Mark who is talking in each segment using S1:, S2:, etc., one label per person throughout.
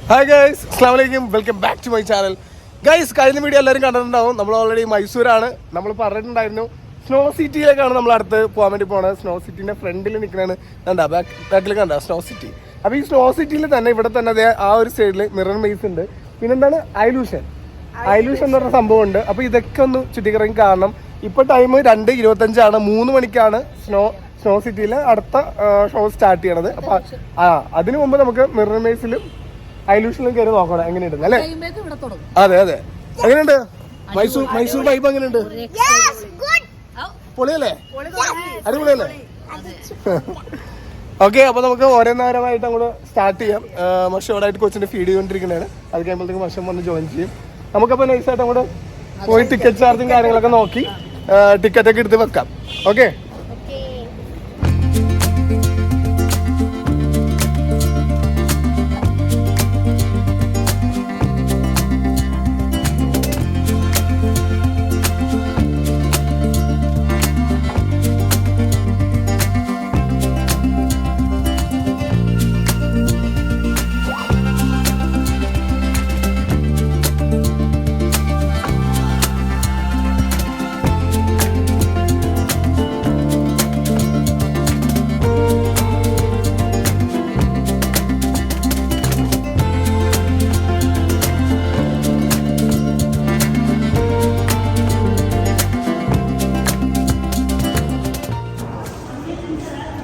S1: Hi guys, അസ്സലാമു അലൈക്കും, welcome back to my channel. Guys, കഴിഞ്ഞ വീഡിയോ എല്ലാവരും കണ്ടിട്ടുണ്ടാവും. നമ്മൾ ഓൾറെഡി മൈസൂരാണ്. നമ്മൾ പറഞ്ഞിട്ടുണ്ടായിരുന്നു സ്നോ സിറ്റിയിലേക്കാണ് നമ്മൾ അടുത്ത് പോകാൻ വേണ്ടി പോണത്. സ്നോ സിറ്റിന്റെ ഫ്രണ്ടിൽ നിൽക്കണാണ്, കണ്ടാ ബാക്കിൽ കണ്ടാ സ്നോ സിറ്റി. അപ്പോൾ ഈ സ്നോ സിറ്റിയിൽ തന്നെ ഇവിടെ തന്നെ അതേ ആ ഒരു സൈഡിൽ മിറർ മെയ്സ് ഉണ്ട്. പിന്നെന്താണ് ഐലൂഷൻ എന്ന് പറഞ്ഞ സംഭവം ഉണ്ട്. അപ്പോൾ ഇതൊക്കെ ഒന്ന് ചുറ്റിക്കറങ്ങി കാണണം. ഇപ്പോൾ ടൈം 2:25 3 മണിക്കാണ് സ്നോ സിറ്റിയിൽ അടുത്ത ഷോ സ്റ്റാർട്ട് ചെയ്യണത്. അപ്പോൾ അതിനു മുമ്പ് നമുക്ക് മിറർ മെയ്സിലും ഐലൂഷനിലും കയറി നോക്കണം എങ്ങനെയുണ്ട് അല്ലേ? അതെ എങ്ങനെയുണ്ട് മൈസൂർ വൈബ്? എങ്ങനെയുണ്ട്? പൊളിയല്ലേ? അടിപൊളിയല്ലേ? ഓക്കെ, അപ്പൊ നമുക്ക് ഓരോന്നേരമായിട്ട് അങ്ങോട്ട് സ്റ്റാർട്ട് ചെയ്യാം. മഷോടായിട്ട് കൊച്ചിന്റെ ഫീഡ് ചെയ്തുകൊണ്ടിരിക്കുന്നതാണ്. അത് കഴിയുമ്പോഴത്തേക്ക് മഷം വന്ന് ജോയിൻ ചെയ്യും. നമുക്കപ്പോ നൈസായിട്ട് അങ്ങോട്ട് പോയി ടിക്കറ്റ് ചാർജും കാര്യങ്ങളൊക്കെ നോക്കി ടിക്കറ്റ് ഒക്കെ എടുത്ത് വെക്കാം. ഓക്കെ,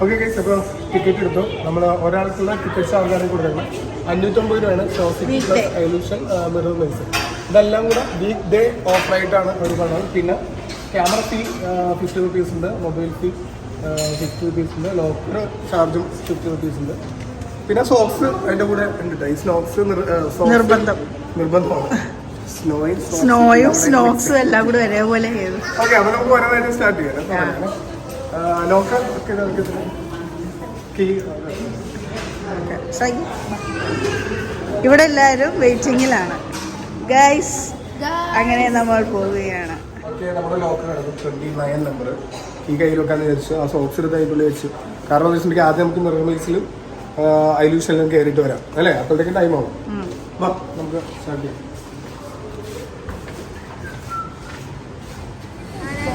S1: ഓക്കെ ഗൈസ്, അപ്പോൾ ടിക്കറ്റ് എടുത്തു. നമ്മൾ ഒരാൾക്കുള്ള ടിക്കറ്റ് ചാർജാണ് കൊടുക്കുന്നത് 550 രൂപയാണ്. Show city plus illusion mirror maze ഇതെല്ലാം കൂടെ വീക്ക് ഡേ ഓഫ് റൈറ്റാണ് ഒരു പറഞ്ഞത്. പിന്നെ ക്യാമറ ഫീ 50 റുപ്പീസ് ഉണ്ട്, മൊബൈൽ ഫീ 50 റുപ്പീസ് ഉണ്ട്, ലോക്കർ ചാർജും 50 റുപ്പീസ് ഉണ്ട്. പിന്നെ സോക്സ് അതിൻ്റെ കൂടെ ഉണ്ട്. ഈ സ്നോക്സ് നിർബന്ധമാണ്. സ്നോയും സ്നോക്സും എല്ലാം കൂടെ ഒരേപോലെ. ഓക്കെ, അപ്പോൾ നമുക്ക് ഓരോന്നായിട്ട് സ്റ്റാർട്ട് ചെയ്യാം. ലോക്കർ
S2: ഇവിടെ എല്ലാവരും വെയിറ്റിംഗിലാണ് ഗൈസ്. അങ്ങനെ നമ്മൾ പോവുകയാണ്.
S1: നമ്മുടെ ലോക്കറാണ് 29 നമ്പർ. ഈ കയ്യിൽ വെക്കാന്ന് വിചാരിച്ചു. ആ സോക്സ് എടുത്ത് അതിൻ്റെ വെച്ചു. കാരണം എന്ന് വെച്ചിട്ടുണ്ടെങ്കിൽ ആദ്യം നമുക്ക് മിറർ മെയ്സിലും ഐലൂഷനിലും കയറിയിട്ട് വരാം അല്ലേ? അപ്പോഴത്തേക്കും ടൈം ആവും. വാ, നമുക്ക് സ്റ്റാർട്ട് ചെയ്യാം.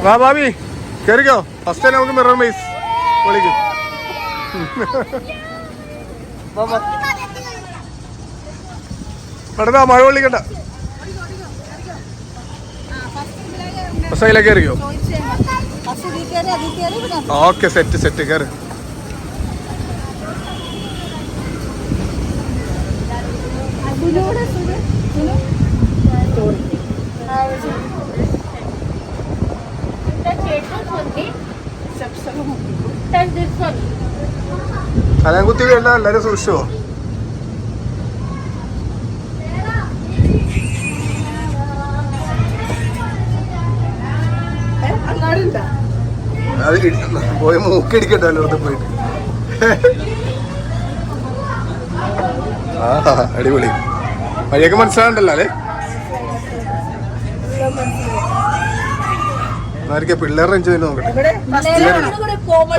S1: വാ ഭാബി, കയറിക്കോ. ഫസ്റ്റ് തന്നെ നമുക്ക് മിറർ മെയ്സ് വിളിക്കും. പെട്ടെന്ന് മഴ കൊള്ളിക്കണ്ട. ഫസ്റ്റ് അതിലേക്ക് കയറിക്കോ. ഓക്കെ, സെറ്റ് കയറി. അതാ കുത്തി വീഴണ്ട, എല്ലാരും സൂക്ഷിച്ചോ. അത് പോയി മൂക്കടിക്കട്ടോ എല്ലായിടത്തും പോയിട്ട്. അടിപൊളി. വഴിയൊക്കെ മനസ്സിലാകണ്ടല്ലോ അല്ലേ? പിള്ളേരുടെ എൻജോയ് ചെയ്ത് നോക്കട്ടെ.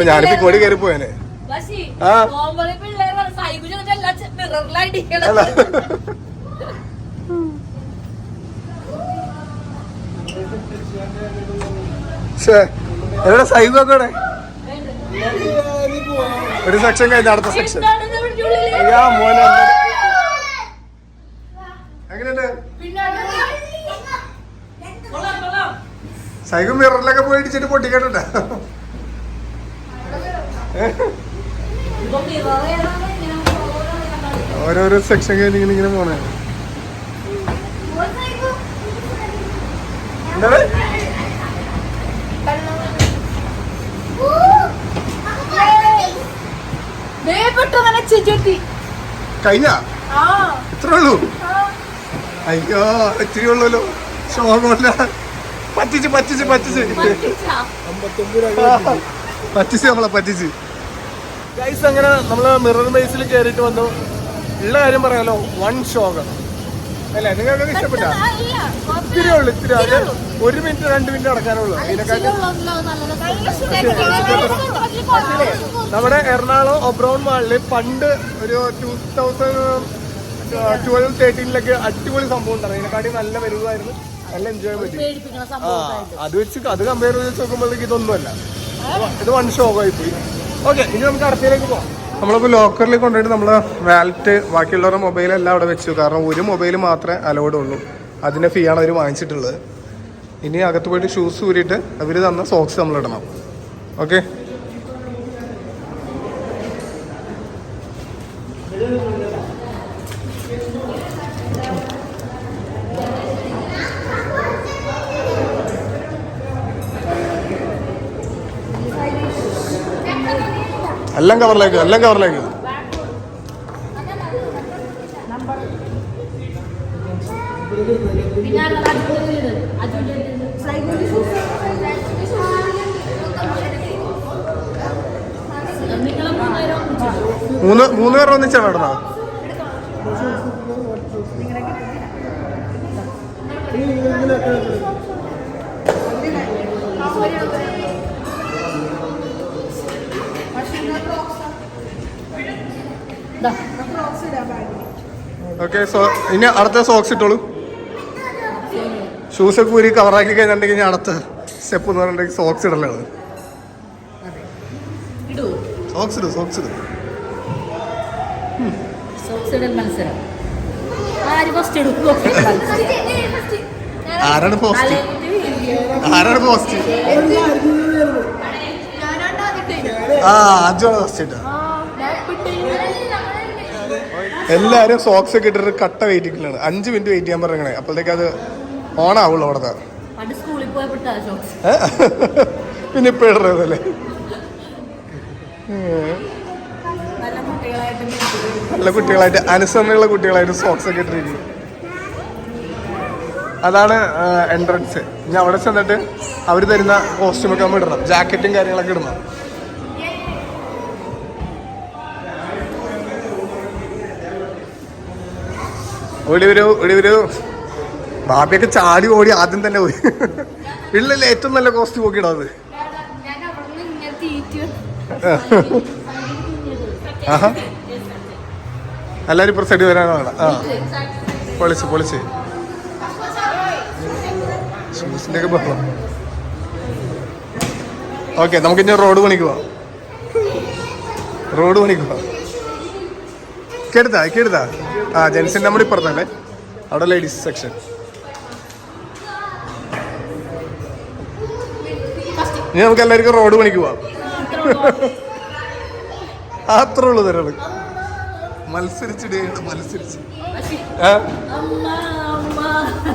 S1: ഞാനിപ്പോ ഇങ്ങോട്ട് കയറി പോയനെ. എവിടെ സൈബൊക്കെ ഒരു സെക്ഷൻ കഴിഞ്ഞ അടുത്ത സെക്ഷൻ. മോനെ എങ്ങനെയുണ്ട്? സൈക്കിൾ മിററിലൊക്കെ പോയി ഇടിച്ചിട്ട് പൊട്ടിക്കണ്ട. ഓരോരോ സെക്ഷൻ കഴിഞ്ഞ് ഇങ്ങനെ പോണേ. എന്താണ് കഴിഞ്ഞ ഇത്രേ ഉള്ളൂ? അയ്യോ, ഇത്തിരി ഉള്ളൂല്ലോ. ശോകമല്ല, പറ്റിച്ച് നമ്മളെ പറ്റിച്ച്. ഗൈസ്, അങ്ങനെ നമ്മള് മിറർ മെയ്സിൽ കയറിയിട്ട് വന്നു. ഉള്ള കാര്യം പറയാലോ, 1 ശോകം അല്ലേ? നിങ്ങൾക്ക് ഇഷ്ടപ്പെട്ട? ഇത്തിരി ഉള്ളു. 1 മിനിറ്റ് 2 മിനിറ്റ് നടക്കാനുള്ളൂ. അതിനെക്കാട്ടി നമ്മുടെ എറണാകുളം ഒബ്രോൺ മാളില് പണ്ട് ഒരു 2000 12-13 അടിപൊളി സംഭവം ഉണ്ടായിരുന്നു. അതിനെക്കാട്ടി നല്ല വലുതായിരുന്നു, നല്ല എൻജോയ് പറ്റി. അത് കമ്പയർ ചെയ്ത് നോക്കുമ്പോഴത്തേക്ക് ഇതൊന്നുമല്ല, ഇത് വൺ ഷോക്കായി പോയി. ഓക്കെ, ഇനി നമുക്ക് അടുത്തയിലേക്ക് പോകാം. നമ്മളിപ്പോൾ ലോക്കറിൽ കൊണ്ടുപോയിട്ട് നമ്മൾ വാലറ്റ് ബാക്കിയുള്ളവരുടെ മൊബൈലെല്ലാം അവിടെ വെച്ചു. കാരണം ഒരു മൊബൈൽ മാത്രമേ അലൗഡ് ഉള്ളൂ, അതിൻ്റെ ഫീ ആണ് അവർ വാങ്ങിച്ചിട്ടുള്ളത്. ഇനി അകത്ത് പോയിട്ട് ഷൂസ് ഊരിയിട്ട് അവർ തന്ന സോക്സ് നമ്മൾ ഇടണം. ഓക്കെ, എല്ലാം കവറിലേക്ക്. മൂന്ന് പേർ ഒന്നിച്ചാണ് നടന്നത്. ഓക്കെ, ഇനി അടുത്ത സോക്സ് ഇട്ടോളൂ. ഷൂസൊക്കെ ഊരി കവറാക്കി കഴിഞ്ഞിട്ടുണ്ടെങ്കിൽ അടുത്ത സ്റ്റെപ്പ് എന്ന് പറഞ്ഞിട്ടുണ്ടെങ്കിൽ സോക്സ് ഇടലാണ്. സോക്സ് ഇടും. ആരാണ് പോസ്റ്റ്? അജുവാണ് ഫസ്റ്റ് ഇട്ട. എല്ലാരും സോക്സ് ഒക്കെ ഇട്ടിട്ട് കട്ട വെയിറ്റിംഗിലാണ്. 5 മിനിറ്റ് വെയിറ്റ് ചെയ്യാൻ പറഞ്ഞേ, അപ്പോഴത്തേക്ക് അത് ഓൺ ആവുള്ളൂ അവിടെ. പിന്നെ ഇപ്പൊ ഇടറതല്ലേ. നല്ല കുട്ടികളായിട്ട്, അനുസരണയുള്ള കുട്ടികളായിട്ട് സോക്സ് ഒക്കെ ഇട്ടിരിക്കും. അതാണ് എൻട്രൻസ്. ഇനി അവിടെ ചെന്നിട്ട് അവർ തരുന്ന കോസ്റ്റ്യൂമൊക്കെ നമ്മൾ ഇടണം, ജാക്കറ്റും കാര്യങ്ങളൊക്കെ ഇടണം. ഒരു ബാബിയൊക്കെ ചാടി ഓടി ആദ്യം തന്നെ പോയി. വീട്ടിലല്ലേ ഏറ്റവും നല്ല കോസ്റ്റ്യൂം ഒക്കെ ഇടാത്. എല്ലാരും ഇപ്പൊ സൈഡ് വരാനാണ്. പൊളിച്ച് ഷൂസിന്റെ ഒക്കെ ബഹളം. ഓക്കെ, നമുക്കിനി റോഡ് പണിക്ക് പോവാം. കേടുത്താ ജെൻസിന്റെ നമ്മുടെ ഇപ്പുറത്തല്ലേ, അവിടെ ലേഡീസ് സെക്ഷൻ. ഇനി നമുക്ക് എല്ലാവർക്കും റോഡ് പണിക്ക് പോവാം. അത്ര ഉള്ളു തരാണ്. മത്സരിച്ച്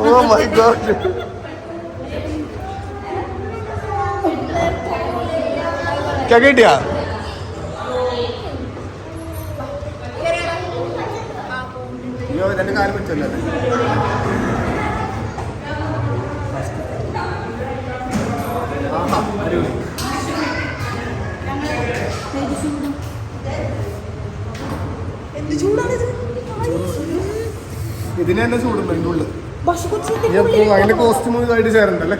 S1: ഓ മൈ ഗോഡ്. കേട്ടിയാ? അയ്യോ, 2 കാര്യം വെച്ചല്ലേ. ഇതിന് തന്നെ ചൂടുണ്ട് അതിൻ്റെ ഉള്ളിൽ. അതിന്റെ കോസ്റ്റ്യൂം ഇതായിട്ട് ചേരണ്ടല്ലേ.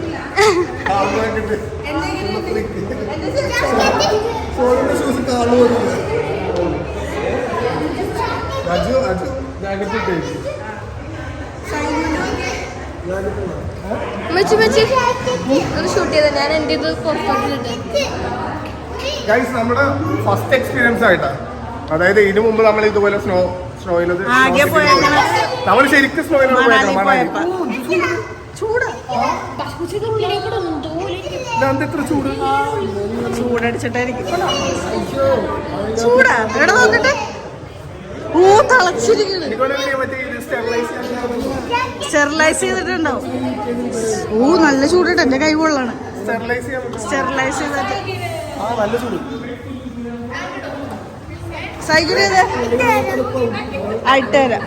S1: നമ്മുടെ ഫസ്റ്റ് എക്സ്പീരിയൻസ് ആയിട്ടാ. അതായത് ഇതിനു മുമ്പ് നമ്മൾ ഇതുപോലെ സ്നോയിൽ നമ്മൾ ശരിക്കും സ്നോയിലാണ് എത്ര ചൂട്
S2: ചൂടടിച്ചിട്ടായിരിക്കും. ചൂടാ എവിടെ നോക്കട്ടെ. ഓ സ്റ്റെറിലൈസ് ചെയ്തിട്ടുണ്ടാവും. ഓ നല്ല ചൂടിട്ട് എന്റെ കൈ കൊള്ളാണ്. സ്റ്റെറിലൈസ് ചെയ്തിട്ട് സൈക്കിൾ ഇട്ടുതരാം.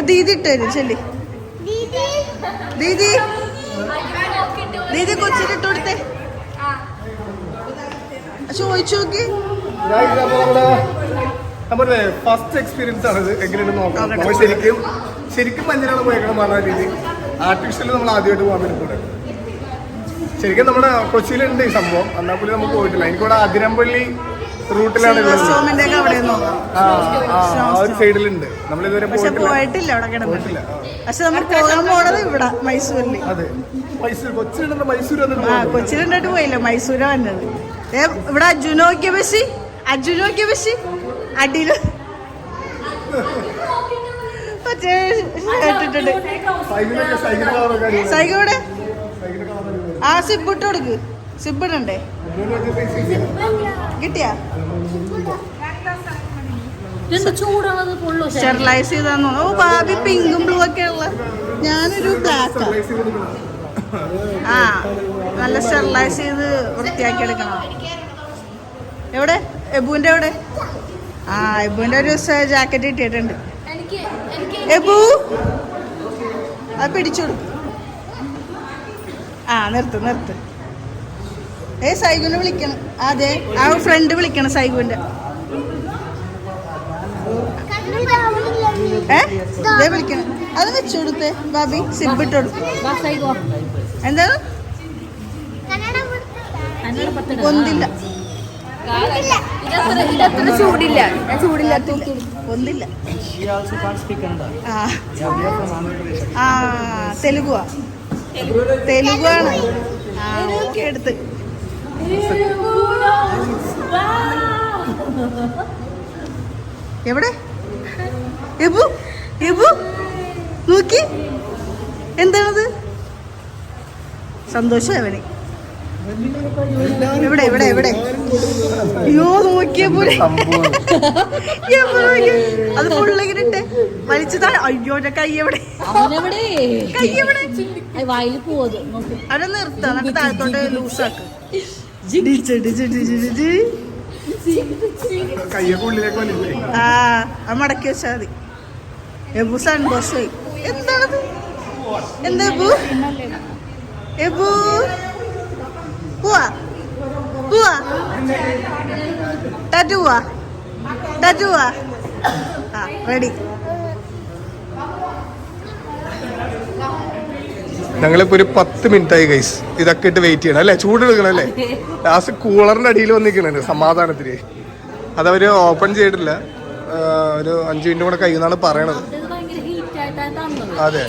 S2: ദീദി ഇട്ടുതരും. ചെല്ലി ദീദി കൊച്ചിട്ട് കൊടുത്തേ. ചോദിച്ചു നോക്കി.
S1: ഫസ്റ്റ് എക്സ്പീരിയൻസ് ആണ് ഇത്. എങ്ങനെയാണ് നോക്കാം. നമ്മൾ ശരിക്കും മഞ്ഞളാണ് പോയേക്കണം പറഞ്ഞ രീതി. ആർട്ടിഫിഷ്യൽ നമ്മൾ ആദ്യമായിട്ട് പോകാൻ വേണ്ടി. ശരിക്കും നമ്മുടെ കൊച്ചിയിലുണ്ട് ഈ സംഭവം, എന്നാൽ പോലും നമുക്ക് പോയിട്ടില്ല. എനിക്കിവിടെ അതിരമ്പള്ളി റൂട്ടിലാണ് ഉള്ളത്.
S2: സ്റ്റോമിന്റെ ഒക്കെ അവിടെ
S1: ആ ഒരു സൈഡിലുണ്ട്. നമ്മളിതുവരെ
S2: പക്ഷെ പോയിട്ടില്ല അവിടെ കിടന്നിട്ടില്ല. പക്ഷെ നമ്മൾ പോകാൻ പോണത് ഇവിടെ മൈസൂരില്.
S1: അതെ, മൈസൂർ കൊച്ചിയിലുണ്ട്. മൈസൂർ
S2: കൊച്ചിയിലുണ്ടായിട്ട് പോയില്ല, മൈസൂരാ വന്നത്. ഇവിടെ അജുനോക്കിയ ബസ് അടിയില് കേട്ടിട്ടുണ്ട്. സൈക്കിളോടെ ആ സിബ് ഇട്ട് കൊടുക്ക്. സിബ് ഇടണ്ടേ? കിട്ടിയാ സ്റ്റെറിലൈസ് ചെയ്താന്നോ? ഓ ബാബി പിങ്കും ബ്ലൂ ഒക്കെ ഉള്ള, ഞാനൊരു ബ്ലാക്കാ. ആ നല്ല സ്റ്റെറിലൈസ് ചെയ്ത് വൃത്തിയാക്കി എടുക്കണം. എവിടെ എബുവിന്റെ എവിടെ? ആ എബുവിന്റെ ഒരു ജാക്കറ്റ് ഇട്ടിട്ടുണ്ട്. എബു അത് പിടിച്ചോളൂ. ആ നിർത്ത്. സൈഗുനെ വിളിക്കണം. അതെ, ആ ഫ്രണ്ട് വിളിക്കണം സൈഗുവിന്റെ. വിളിക്കണം. അത് വെച്ചു കൊടുത്തേ ബാബി. സിബ് ഇട്ട് കൊടുക്കും. എന്താണ് ഒന്നില്ല ചൂടില്ല ഒന്നില്ല. തെലുഗുവാണ്. ആ ഓക്കെ എടുത്ത്. എവിടെ എബു? നോക്കി എന്താണത്? സന്തോഷം അവന്. എവിടെ? അയ്യോ നോക്കിയ പോലെ അത് ഫുള്ളിങ്ങനെ ഇട്ടെ വലിച്ചു താഴെ. അയ്യോ കൈ എവിടെ? അവിടെ നിർത്താം. എന്നിട്ട് താഴത്തോട്ട് ലൂസാക്ക്. ആ മടക്കി വെച്ചാ മതി. എബു സന്തോഷമായി. എന്താണത്? എന്താ എബു? പോവാ ടാറ്റുവാ. ആ റെഡി.
S1: ഞങ്ങളിപ്പോ ഒരു 10 മിനിറ്റ് ആയി ഗൈസ്. ഇതൊക്കെ ഇട്ട് വെയിറ്റ് ചെയ്യണം അല്ലേ? ചൂടെടുക്കണം അല്ലേ? ലാസ്റ്റ് കൂളറിന്റെ അടിയിൽ വന്നിരിക്കണേ സമാധാനത്തിന്. അതവര് ഓപ്പൺ ചെയ്തിട്ടില്ല. ഒരു 5 മിനിറ്റ് കൂടെ കഴിയുന്നാണ് പറയണത്. അതെ,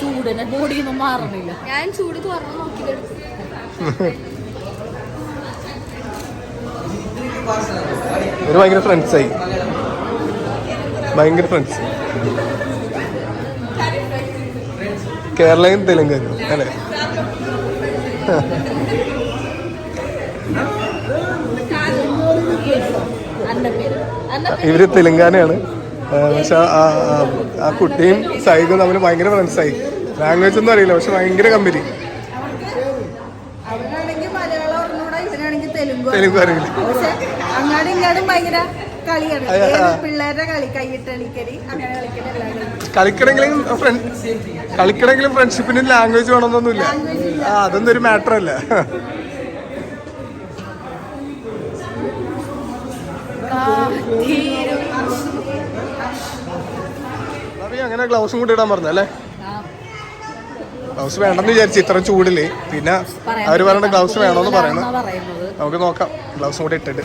S1: ഒരു ഭയങ്കര ഫ്രണ്ട്സായി. കേരളയും തെലുങ്കാനും അല്ലേ? ഇവര് തെലുങ്കാനയാണ്. പക്ഷെ ആ കുട്ടിയും സൈഗും തമ്മിൽ ഭയങ്കര ഫ്രണ്ട്സായി. ലാംഗ്വേജ് ഒന്നും അറിയില്ല, പക്ഷെ ഭയങ്കര കമ്പനി. തെലുങ്ക് അറിയില്ല. കളിക്കണമെങ്കിലും ഫ്രണ്ട്ഷിപ്പിന് ലാംഗ്വേജ് വേണമെന്നൊന്നുമില്ല. അതൊന്നും ഒരു മാറ്റർ അല്ല. അങ്ങനെ ഗ്ലൗസും കൂടി ഇടാൻ പറഞ്ഞല്ലേ? ഗ്ലൗസ് വേണ്ടെന്ന് വിചാരിച്ചു ഇത്ര ചൂടില്. പിന്നെ അവര് പറയണ ഗ്ലൗസ് വേണമെന്ന് പറയണം. നമുക്ക് നോക്കാം ഗ്ലൗസും കൂടി ഇട്ടിട്ട്.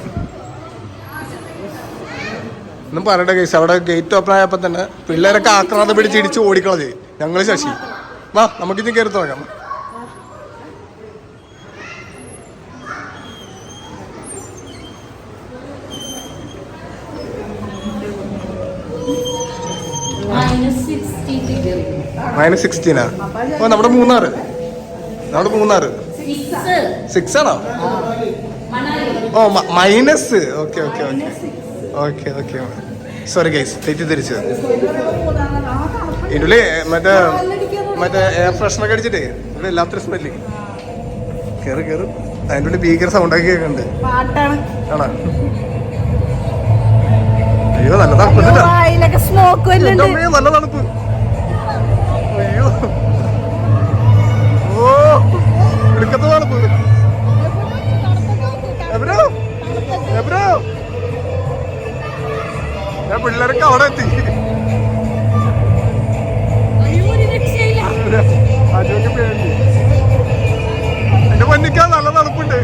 S1: ഒന്നും പറയട്ടെ കേസ്. അവിടെ ഗേറ്റ് ഓപ്പൺ ആയപ്പോ തന്നെ പിള്ളേരൊക്കെ ആക്രാന്തം പിടിച്ച് ഇടിച്ച് ഓടിക്കളഞ്ഞ്. ഞങ്ങള് ശശി വാ നമുക്കിനി കയറി തുടങ്ങാം. -16 ഓ നമ്മുടെ മൂന്നാറ് 6 ആണോ? Oh minus. Okay sorry guys, തെറ്റിദ്ധരിച്ചത്. ഇതിനുള്ളിൽ മറ്റേ എയർ ഫ്രഷ്നൊക്കെ അടിച്ചിട്ടേ ഇവിടെ എല്ലാത്തൊരു സ്മെല്ല്. കയറി അതിൻ്റെ ഉള്ളിൽ ഭീകര സൗണ്ടൊക്കെ കേൾക്കുന്നുണ്ട്. ആണോ? അയ്യോ നല്ല തണുപ്പില്ല. നല്ല തണുപ്പ്. അയ്യോ ഓ എടുക്കത്ത തണുപ്പ്. എബ്രോ ഞാൻ പിള്ളേരൊക്കെ അവിടെ എത്തി. എന്റെ പൊന്നിക്കാൻ നല്ല തണുപ്പുണ്ട്.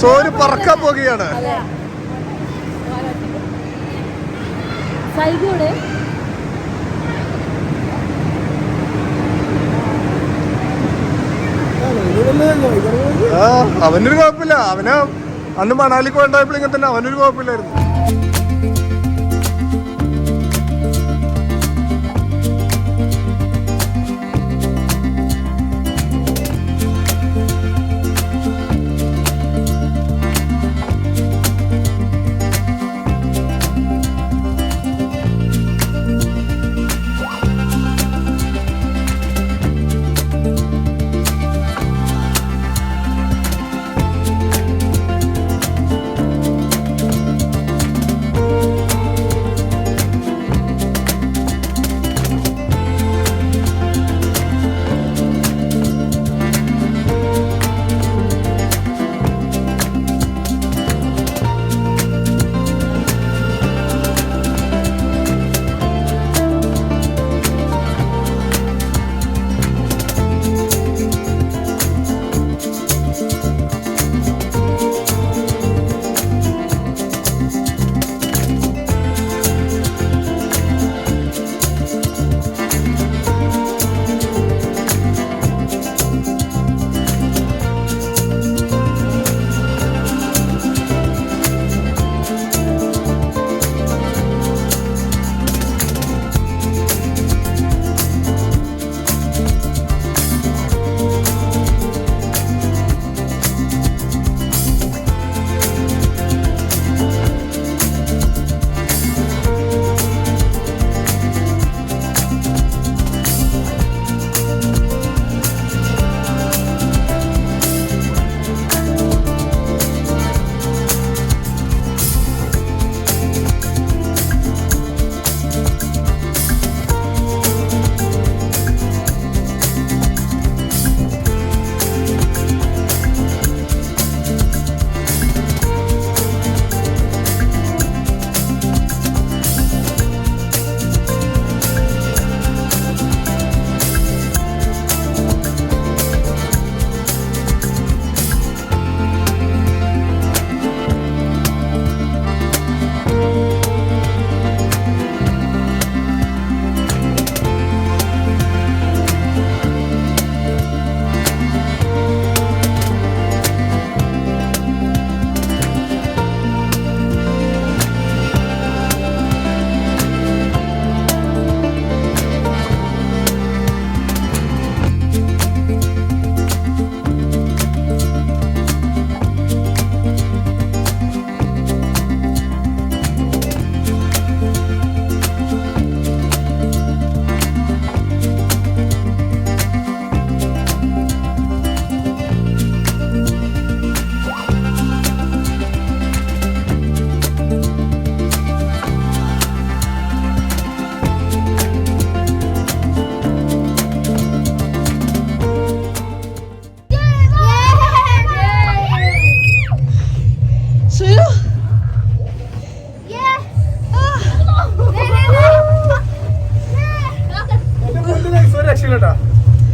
S1: സോര് പറക്കാൻ പോകുകയാണ്. അവനൊരു കുഴപ്പമില്ല. അവന് അന്ന് മണാലിക്ക് വേണ്ടപ്പോൾ ഇങ്ങനെ തന്നെ അവനൊരു കുഴപ്പമില്ലായിരുന്നു.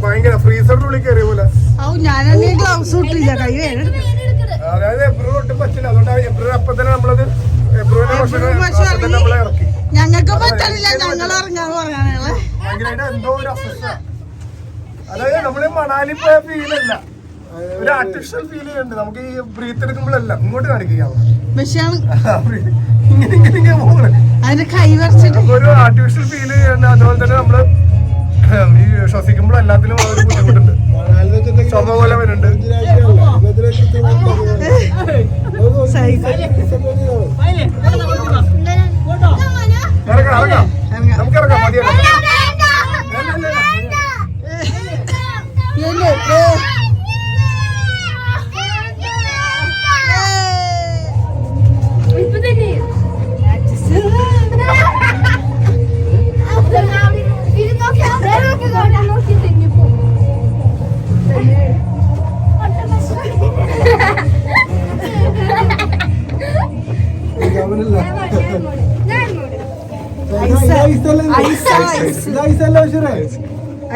S1: ഭയങ്കര ഫ്രീസറിന്റെ ഉള്ളിൽ കയറിയ പോലെ.
S2: ഞാനീ ഗ്ലൗസ് ഇട്ടില്ല, കൈ വേണം.
S1: അതായത് എബ്രൂ ഒട്ടും പറ്റില്ല. അതുകൊണ്ട് എബ്രൂ അപ്പൊ തന്നെ നമ്മളത് നമ്മളെ ഇറക്കി.
S2: ഞങ്ങൾക്ക് പറ്റില്ല, ഞങ്ങൾ ഇറങ്ങാന്ന് പറയാനുള്ള
S1: ഭയങ്കരമായിട്ട് എന്തോ ഒരു അസ്വസ്ഥ. അതായത് നമ്മള് മണാലി പോയ ഫീലല്ല, ഒരു ആർട്ടിഫിഷ്യൽ ഫീൽ ചെയ്യുന്നുണ്ട് നമുക്ക് ഈ ബ്രീത്ത് എടുക്കുമ്പോഴല്ല. ഇങ്ങോട്ട് കാണിക്കുക ഇങ്ങനെ പോകണം,
S2: അതിന്റെ കൈ വരച്ചിട്ട്
S1: ഒരു ആർട്ടിഫിഷ്യൽ ഫീൽ ചെയ്യുന്നുണ്ട്. അതുപോലെ തന്നെ നമ്മള് ഈ ശ്വസിക്കുമ്പോൾ എല്ലാത്തിലും ഒരു ബുദ്ധിമുട്ടുണ്ട്. ചുമ പോലെ വരുന്നുണ്ട്. നമുക്ക് ഇറങ്ങാം, മതിയല്ലോ.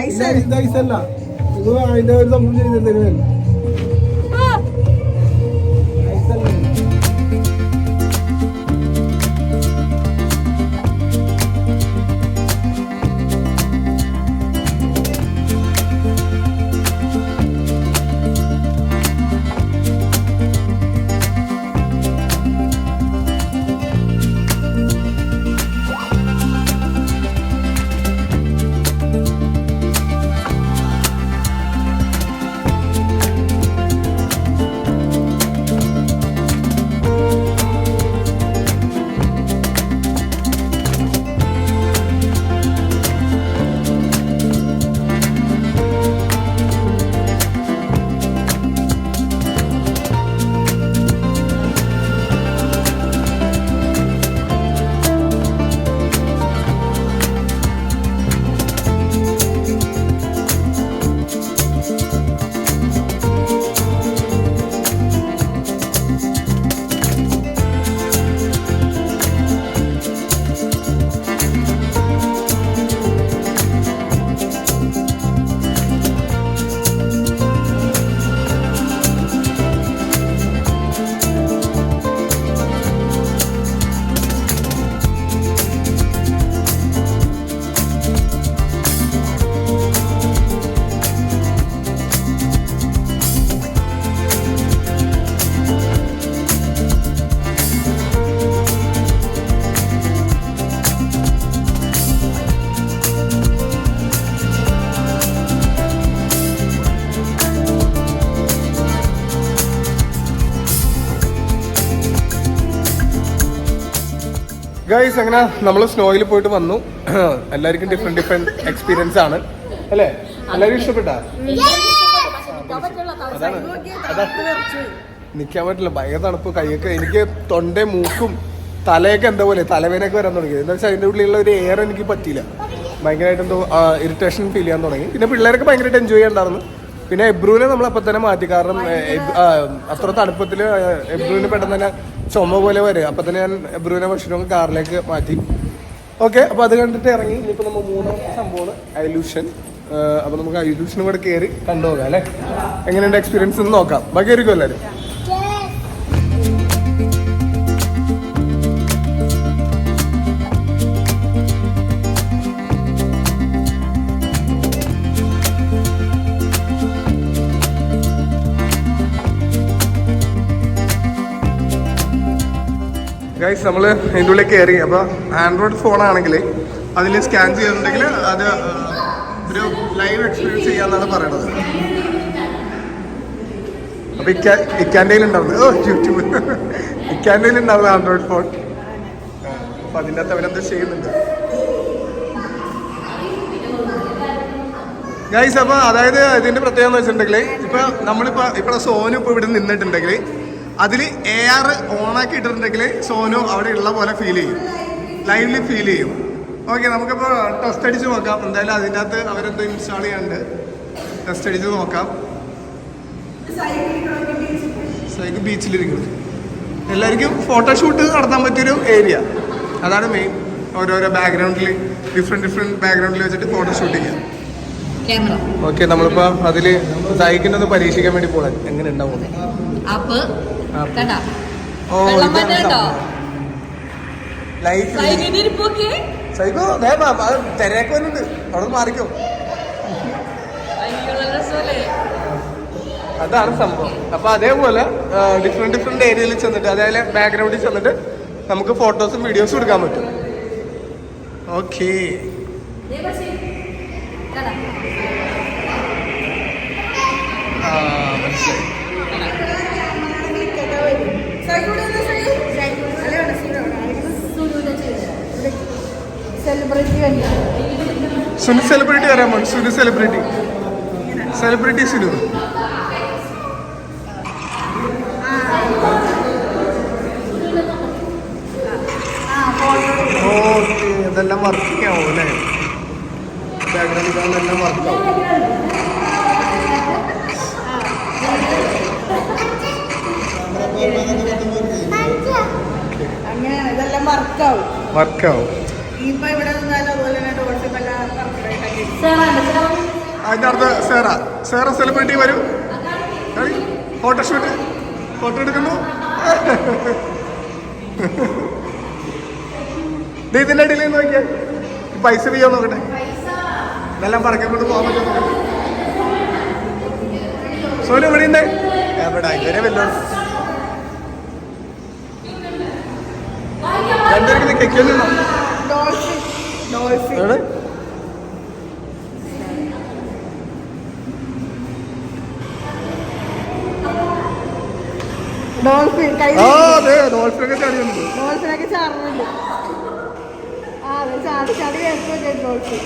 S2: ഐസല്ല
S1: ഗൈസ് അങ്ങനെ നമ്മൾ സ്നോയിൽ പോയിട്ട് വന്നു. എല്ലാവർക്കും ഡിഫറെന്റ് എക്സ്പീരിയൻസ് ആണ് അല്ലേ? എല്ലാവരും ഇഷ്ടപ്പെട്ടാ? നിക്കാൻ പറ്റില്ല, ഭയങ്കര തണുപ്പ്. കൈയൊക്കെ എനിക്ക് തൊണ്ടയും മൂക്കും തലയൊക്കെ എന്താ പോലെ തലവേനൊക്കെ വരാൻ തുടങ്ങി. എന്താ വെച്ചാൽ അതിൻ്റെ ഉള്ളിലുള്ള ഒരു എയർ എനിക്ക് പറ്റിയില്ല. ഭയങ്കരമായിട്ട് എന്തോ ഇറിറ്റേഷൻ ഫീൽ ചെയ്യാൻ തുടങ്ങി. പിന്നെ പിള്ളേരൊക്കെ ഭയങ്കരമായിട്ട് എൻജോയ് ചെയ്യാണ്ടായിരുന്നു. പിന്നെ എബ്രുവിനെ നമ്മൾ അപ്പം തന്നെ മാറ്റി. കാരണം അത്ര തണുപ്പത്തിൽ എബ്രുവിന് പെട്ടെന്ന് തന്നെ ചുമ പോലെ വരും. അപ്പം തന്നെ ഞാൻ എബ്രുവിനെ ഭക്ഷണം കാറിലേക്ക് മാറ്റി. ഓക്കെ, അപ്പോൾ അത് കണ്ടിട്ട് ഇറങ്ങി. ഇനിയിപ്പോൾ നമ്മൾ മൂന്നാമത്തെ സംഭവമാണ് ഐലൂഷൻ. അപ്പോൾ നമുക്ക് ഐലൂഷനും കൂടെ കയറി കണ്ടുപോകാം അല്ലേ? എങ്ങനെയുണ്ട് എക്സ്പീരിയൻസ് എന്ന് നോക്കാം. ബാക്കി ആയിരിക്കും എല്ലാവരും. ഗൈസ് നമ്മൾ അതിൻ്റെ ഉള്ളിൽ കയറി. അപ്പോൾ ആൻഡ്രോയിഡ് ഫോണാണെങ്കിൽ അതിൽ സ്കാൻ ചെയ്യുന്നുണ്ടെങ്കിൽ അത് ഒരു ലൈവ് എക്സ്പീരിയൻസ് ചെയ്യാന്നാണ് പറയണത്. അപ്പോൾ ഇക്കാൻ്റെ ഉണ്ടാവുന്നത് യൂട്യൂബ് ഇക്കാൻ്റെ ഉണ്ടാവുന്നത് ആൻഡ്രോയിഡ് ഫോൺ. അപ്പോൾ അതിൻ്റെ അകത്ത് അവരെന്ത് ചെയ്യുന്നുണ്ട് ഗൈസ്. അപ്പോൾ അതായത് ഇതിൻ്റെ പ്രത്യേകത എന്ന് വെച്ചിട്ടുണ്ടെങ്കിൽ ഇപ്പോൾ ഇപ്പോൾ സോനു ഇപ്പോൾ ഇവിടെ നിന്നിട്ടുണ്ടെങ്കിൽ അതിൽ AR ഓണാക്കി ഇട്ടിട്ടുണ്ടെങ്കിൽ സോനു അവിടെ ഉള്ള പോലെ ഫീൽ ചെയ്യും, ലൈവില് ഫീൽ ചെയ്യും. ഓക്കെ, നമുക്കിപ്പോൾ ടെസ്റ്റ് അടിച്ച് നോക്കാം. എന്തായാലും അതിൻ്റെ അകത്ത് അവരെന്തോ ഇൻസ്റ്റാൾ ചെയ്യാണ്ട് ടെസ്റ്റ് അടിച്ച് നോക്കാം. സൈക്ക് ബീച്ചിലിരിക്കുന്നത് എല്ലാവർക്കും ഫോട്ടോഷൂട്ട് നടത്താൻ പറ്റിയൊരു ഏരിയ. അതാണ് മെയിൻ. ഓരോരോ ബാക്ക്ഗ്രൗണ്ടിൽ ഡിഫറെൻറ്റ് ബാക്ക്ഗ്രൗണ്ടിൽ വെച്ചിട്ട് ഫോട്ടോഷൂട്ട് ചെയ്യാം. ഓക്കെ, നമ്മളിപ്പോൾ അതിൽ സൈക്കിനൊന്ന് പരീക്ഷിക്കാൻ വേണ്ടി പോകാൻ എങ്ങനെ ഉണ്ടാവും. സൈക്കോ തിരയൊക്കെ വരുന്നുണ്ട്, അവിടെ മാറിക്കോ. അതാണ് സംഭവം. അപ്പൊ അതേപോലെ ഡിഫറെന്റ് ഏരിയയിൽ ചെന്നിട്ട് അതേപോലെ ബാക്ക്ഗ്രൗണ്ടിൽ ചെന്നിട്ട് നമുക്ക് ഫോട്ടോസും വീഡിയോസും എടുക്കാൻ പറ്റും. ഓക്കേ, മനസ്സിലായി. സുനു സെലിബ്രിറ്റി വരാൻ പോയി. സുനു സെലിബ്രിറ്റി സുനു. ഓക്കെ, ഇതെല്ലാം വർക്കാവും അല്ലേ? ബാക്ക്ഗ്രൗണ്ട് ഇതെല്ലാം വർക്കാവും.
S2: അങ്ങനെയാണ്, ഇതെല്ലാം വർക്കാവും. ഇപ്പൊ ഇവിടെ
S1: അതിന്റെ അടുത്ത് സേറ സെലിബ്രിറ്റി വരും. ഫോട്ടോഷൂട്ട്, ഫോട്ടോ എടുക്കുന്നു. ഇതിന്റെ ഇടയിൽ നോക്കിയാൽ പൈസ ചെയ്യാൻ നോക്കട്ടെ. ഇതെല്ലാം പറക്കാൻ കൊണ്ട് പോകാൻ പറ്റും. സോനു ഇവിടെ ഉണ്ട്. എവിടെ ഇവരെ വല്ലോ രണ്ടുപേർക്ക് കേൾക്കുന്നു. ഡോൾഫിനൊക്കെ ചാടിയുണ്ട്.
S2: ഡോൾഫിനൊക്കെ ചാടുന്നുണ്ട്. ചാടി വേർത്ത് ഡോൾഫിൻ.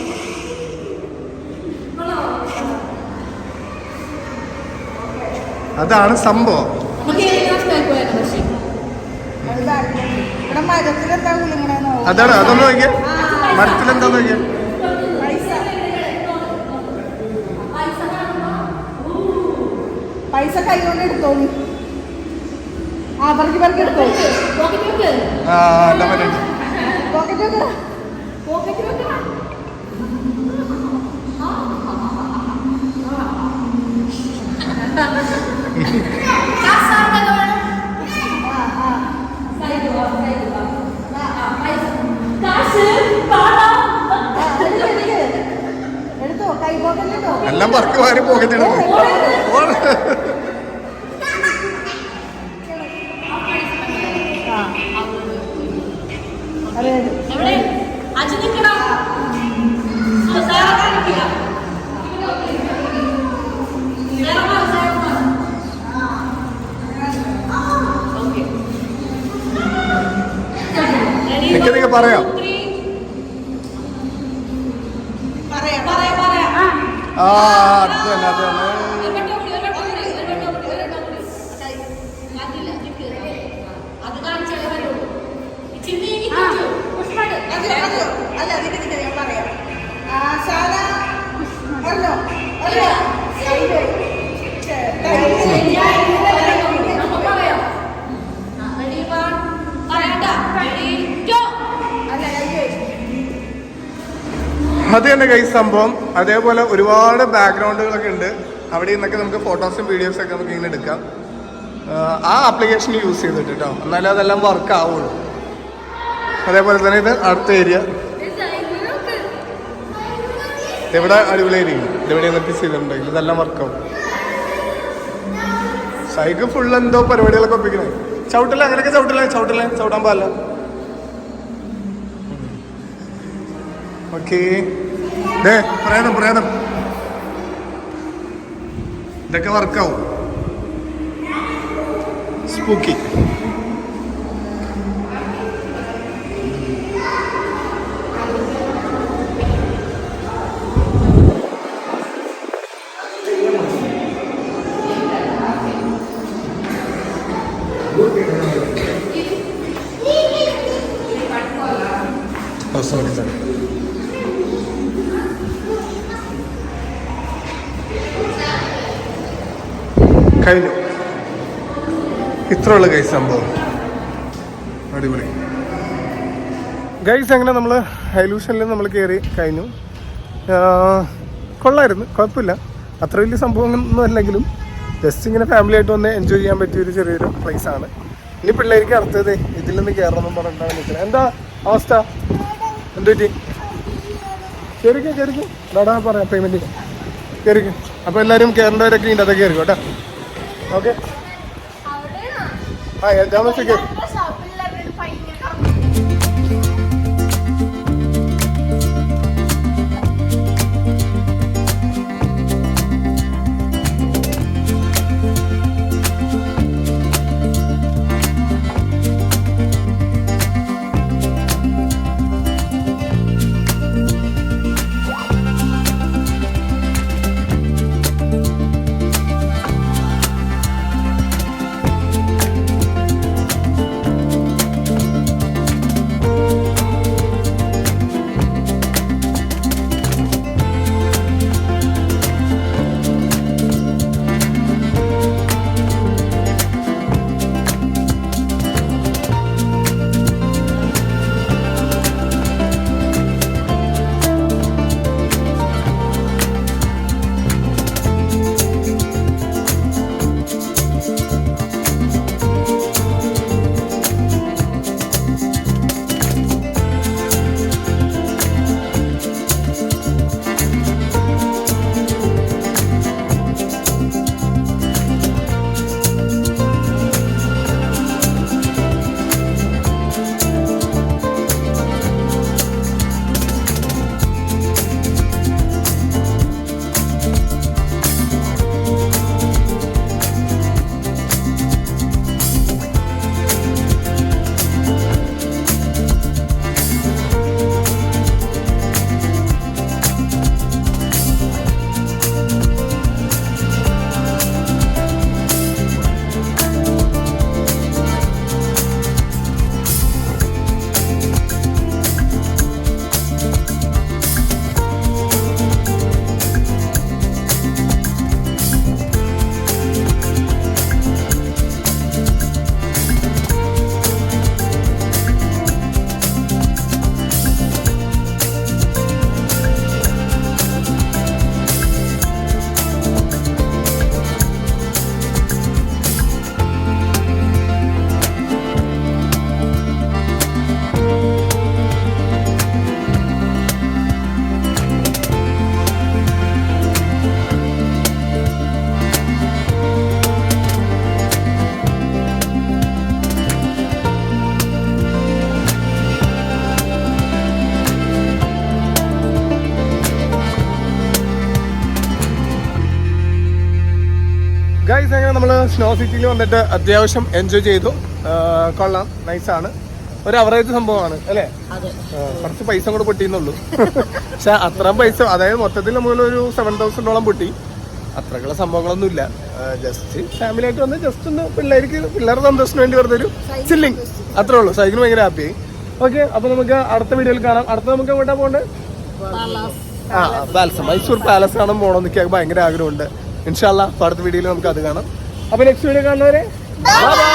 S1: അതാണ് സംഭവം. അതാണ്, അതൊന്ന് നോക്കിയാ മരത്തിലെന്താ നോക്കിയാ.
S2: പൈസ കൈ കൊണ്ട് എടുത്തോളൂ. പറക്കി എടുത്തോളൂ.
S1: എല്ലാം വർക്ക് വാരി പോക്കറ്റിടും. പറയാം. ആ അത് തന്നെ അത് തന്നെ. അത് തന്നെ കൈ സംഭവം. അതേപോലെ ഒരുപാട് ബാക്ക്ഗ്രൗണ്ടുകളൊക്കെ ഉണ്ട് അവിടെ നിന്നൊക്കെ നമുക്ക് ഫോട്ടോസും വീഡിയോസും ഒക്കെ നമുക്ക് ഇങ്ങനെ എടുക്കാം. ആ ആപ്ലിക്കേഷൻ യൂസ് ചെയ്തിട്ട് കേട്ടോ, എന്നാലും അതെല്ലാം വർക്ക് ആവുള്ളൂ. അതേപോലെ തന്നെ ഇത് അടുത്ത ഏരിയ ഇവിടെ അടിപൊളിയായിരിക്കും. ഇതെവിടെ നിന്നൊക്കെ ചെയ്തിട്ടുണ്ടെങ്കിൽ ഇതെല്ലാം വർക്കാവും. സൈക്കിൾ ഫുൾ എന്തോ പരിപാടികളൊക്കെ ഒപ്പിക്കണേ. ചവിട്ടില്ല, അങ്ങനെയൊക്കെ ചവിട്ടാൻ പാടില്ല. ഓക്കേ, പ്രേതം ഇതൊക്കെ വർക്കാവും. സ്പൂക്കി. സോറി കഴിഞ്ഞു. ഇത്രയുള്ള ഗൈസ് സംഭവം. അടിപൊളി ഗൈസ്. അങ്ങനെ നമ്മൾ ഹൈലൂഷനിൽ നമ്മൾ കയറി കഴിഞ്ഞു. കൊള്ളായിരുന്നു, കുഴപ്പമില്ല. അത്ര വലിയ സംഭവമൊന്നും അല്ലെങ്കിലും ജസ്റ്റ് ഇങ്ങനെ ഫാമിലി ആയിട്ട് വന്ന് എൻജോയ് ചെയ്യാൻ പറ്റിയൊരു ചെറിയൊരു പ്ലേസ് ആണ്. ഇനി പിള്ളേർക്ക് അടുത്തത് ഇതിൽ നിന്ന് കയറണം പറഞ്ഞിട്ടാണ് നിൽക്കുന്നത്. എന്താ അവസ്ഥ? എന്ത് പറ്റി? കയറിക്കും നാടാ പറയാം പേയ്മെൻറ്റ് കയറിക്കും. അപ്പോൾ എല്ലാവരും കയറേണ്ടവരൊക്കെ ഉണ്ട്, അതൊക്കെ കയറിക്കും കേട്ടോ. ഓക്കെ, ആ താമസിക്കും. ഗൈസ്, അങ്ങനെ നമ്മൾ സ്നോ സിറ്റിയിൽ വന്നിട്ട് അത്യാവശ്യം എൻജോയ് ചെയ്തു. കൊള്ളാം, നൈസാണ്. ഒരു അവറേജ് സംഭവമാണ് അല്ലേ? കുറച്ച് പൈസ കൂടെ പൊട്ടിയെന്നുള്ളൂ. പക്ഷെ അത്രയും പൈസ, അതായത് മൊത്തത്തിൽ നമ്മളൊരു 7,000 പൊട്ടി. അത്രക്കുള്ള സംഭവങ്ങളൊന്നും ഇല്ല. ജസ്റ്റ് ഫാമിലി ആയിട്ട് വന്ന് ജസ്റ്റ് ഒന്ന് പിള്ളേരുടെ സന്തോഷത്തിന് വേണ്ടി വെറുതെ ഒരു ചില്ലിങ്, അത്രേ ഉള്ളൂ. സൈക്കിൾ ഭയങ്കര ഹാപ്പിയായി. ഓക്കെ, അപ്പൊ നമുക്ക് അടുത്ത വീഡിയോയിൽ കാണാം. അടുത്ത നമുക്ക് എങ്ങോട്ടാ പോകേണ്ടത്? പാലസ്, മൈസൂർ പാലസ് കാണാൻ പോകണമെന്നൊക്കെ ഭയങ്കര ആഗ്രഹമുണ്ട്. ഇൻഷാല്ലാ അടുത്ത വീഡിയോയിൽ നമുക്ക് അത് കാണാം. അപ്പൊ നെക്സ്റ്റ് വീഡിയോ കാണുന്നവരെ ബൈ ബൈ.